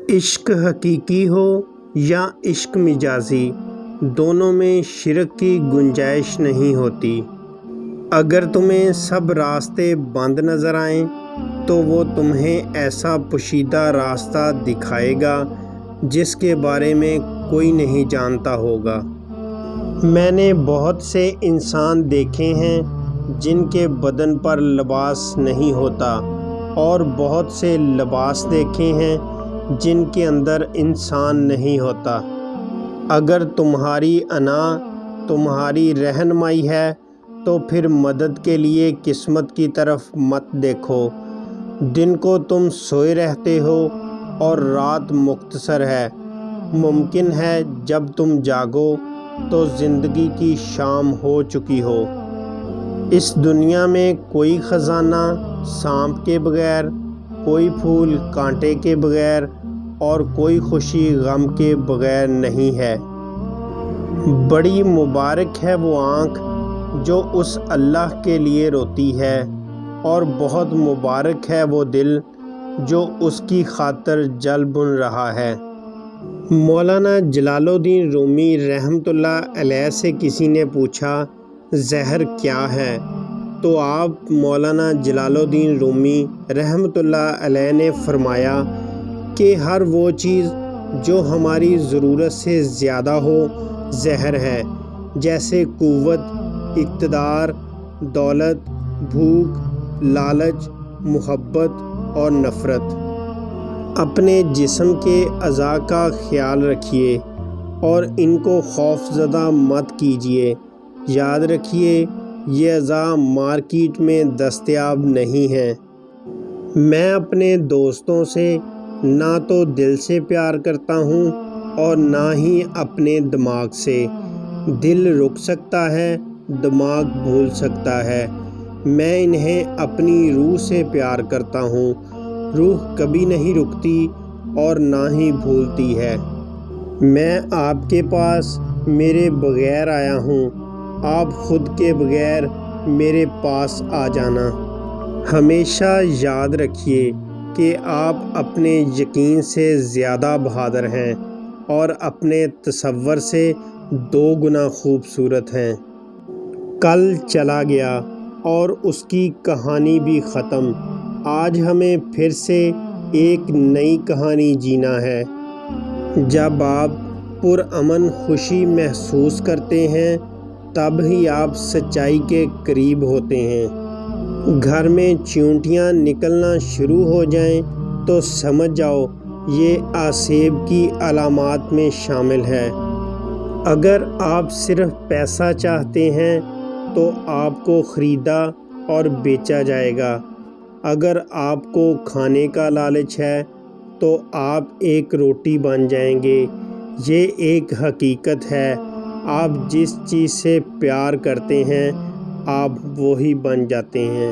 عشق حقیقی ہو یا عشق مجازی، دونوں میں شرک کی گنجائش نہیں ہوتی۔ اگر تمہیں سب راستے بند نظر آئیں تو وہ تمہیں ایسا پوشیدہ راستہ دکھائے گا جس کے بارے میں کوئی نہیں جانتا ہوگا۔ میں نے بہت سے انسان دیکھے ہیں جن کے بدن پر لباس نہیں ہوتا، اور بہت سے لباس دیکھے ہیں جن کے اندر انسان نہیں ہوتا۔ اگر تمہاری انا تمہاری رہنمائی ہے تو پھر مدد کے لیے قسمت کی طرف مت دیکھو۔ دن کو تم سوئے رہتے ہو اور رات مختصر ہے۔ ممکن ہے جب تم جاگو تو زندگی کی شام ہو چکی ہو۔ اس دنیا میں کوئی خزانہ سانپ کے بغیر، کوئی پھول کانٹے کے بغیر، اور کوئی خوشی غم کے بغیر نہیں ہے۔ بڑی مبارک ہے وہ آنکھ جو اس اللہ کے لیے روتی ہے، اور بہت مبارک ہے وہ دل جو اس کی خاطر جل بھن رہا ہے۔ مولانا جلال الدین رومی رحمۃ اللہ علیہ سے کسی نے پوچھا زہر کیا ہے؟ تو آپ مولانا جلال الدین رومی رحمۃ اللہ علیہ نے فرمایا کہ ہر وہ چیز جو ہماری ضرورت سے زیادہ ہو زہر ہے، جیسے قوت، اقتدار، دولت، بھوک، لالچ، محبت اور نفرت۔ اپنے جسم کے اعضاء کا خیال رکھیے اور ان کو خوف زدہ مت کیجیے۔ یاد رکھیے یہ اعضاء مارکیٹ میں دستیاب نہیں ہیں۔ میں اپنے دوستوں سے نہ تو دل سے پیار کرتا ہوں اور نہ ہی اپنے دماغ سے۔ دل رک سکتا ہے، دماغ بھول سکتا ہے، میں انہیں اپنی روح سے پیار کرتا ہوں۔ روح کبھی نہیں رکتی اور نہ ہی بھولتی ہے۔ میں آپ کے پاس میرے بغیر آیا ہوں، آپ خود کے بغیر میرے پاس آ جانا۔ ہمیشہ یاد رکھیے کہ آپ اپنے یقین سے زیادہ بہادر ہیں اور اپنے تصور سے 2 گنا خوبصورت ہیں۔ کل چلا گیا اور اس کی کہانی بھی ختم۔ آج ہمیں پھر سے ایک نئی کہانی جینا ہے۔ جب آپ پرامن خوشی محسوس کرتے ہیں تب ہی آپ سچائی کے قریب ہوتے ہیں۔ گھر میں چیونٹیاں نکلنا شروع ہو جائیں تو سمجھ جاؤ یہ آسیب کی علامات میں شامل ہے۔ اگر آپ صرف پیسہ چاہتے ہیں تو آپ کو خریدا اور بیچا جائے گا۔ اگر آپ کو کھانے کا لالچ ہے تو آپ ایک روٹی بن جائیں گے۔ یہ ایک حقیقت ہے، آپ جس چیز سے پیار کرتے ہیں آپ وہی بن جاتے ہیں۔